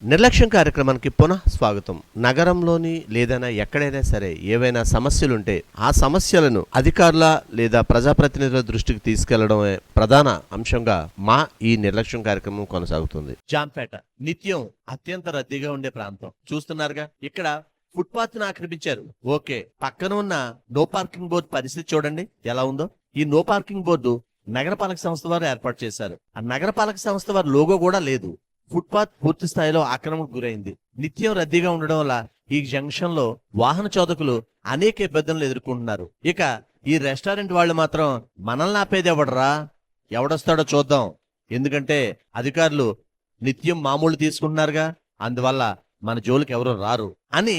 నిర్లక్ష్యం కార్యక్రమానికి పునః స్వాగతం. నగరంలోని లేదైనా ఎక్కడైనా సరే ఏవైనా సమస్యలుంటే ఆ సమస్యలను అధికారుల లేదా ప్రజాప్రతినిధుల దృష్టికి తీసుకెళ్లడమే ప్రధాన అంశంగా మా ఈ నిర్లక్ష్యం కార్యక్రమం కొనసాగుతుంది. జాంపేట నిత్యం అత్యంత రద్దీగా ఉండే ప్రాంతం చూస్తున్నారుగా. ఇక్కడ ఫుట్పాత్ ను ఆక్రమించారు. ఓకే, పక్కన ఉన్న నో పార్కింగ్ బోర్డు పరిస్థితి చూడండి ఎలా ఉందో. ఈ నో పార్కింగ్ బోర్డు నగరపాలక సంస్థ వారు ఏర్పాటు చేశారు. ఆ నగరపాలక సంస్థ వారి లోగో కూడా లేదు. ఫుట్పాత్ పూర్తి స్థాయిలో ఆక్రమణకు గురైంది. నిత్యం రద్దీగా ఉండడం వల్ల ఈ జంక్షన్ లో వాహన చోదకులు అనేక ఇబ్బందులు ఎదుర్కొంటున్నారు. ఇక ఈ రెస్టారెంట్ వాళ్ళు మాత్రం మనల్ని ఆపేది ఎవడొస్తాడో చూద్దాం, ఎందుకంటే అధికారులు నిత్యం మామూలు తీసుకుంటున్నారుగా, అందువల్ల మన జోలికి ఎవరు రారు అని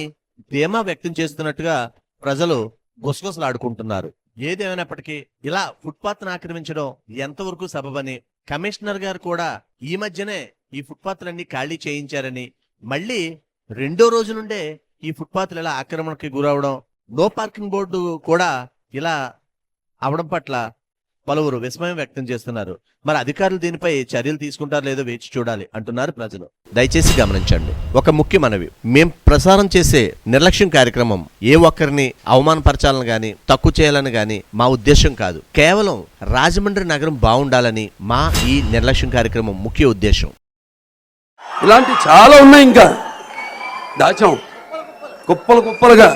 ధీమా వ్యక్తం చేస్తున్నట్టుగా ప్రజలు గుసగుసలాడుకుంటున్నారు. ఏదేమైనప్పటికీ ఇలా ఫుట్పాత్ ను ఆక్రమించడం ఎంతవరకు సబబని కమిషనర్ గారు కూడా ఈ మధ్యనే ఈ ఫుట్పాత్లన్నీ ఖాళీ చేయించారని, మళ్ళీ రెండో రోజు నుండే ఈ ఫుట్పాత్లు ఇలా ఆక్రమణకి గురవడం, నో పార్కింగ్ బోర్డు కూడా ఇలా అవడం పట్ల పలువురు విస్మయం వ్యక్తం చేస్తున్నారు. మరి అధికారులు దీనిపై చర్యలు తీసుకుంటారో లేదో వేచి చూడాలి అంటున్నారు ప్రజలు. దయచేసి గమనించండి, ఒక ముఖ్య మనవి. మేం ప్రసారం చేసే నిర్లక్ష్యం కార్యక్రమం ఏ ఒక్కరిని అవమానపరచాలని గాని తక్కువ చేయాలని గాని మా ఉద్దేశం కాదు. కేవలం రాజమండ్రి నగరం బాగుండాలని మా ఈ నిర్లక్ష్యం కార్యక్రమం ముఖ్య ఉద్దేశం. ఇలాంటి చాలా ఉన్నాయి, ఇంకా దాచాం కుప్పలు కుప్పలుగా.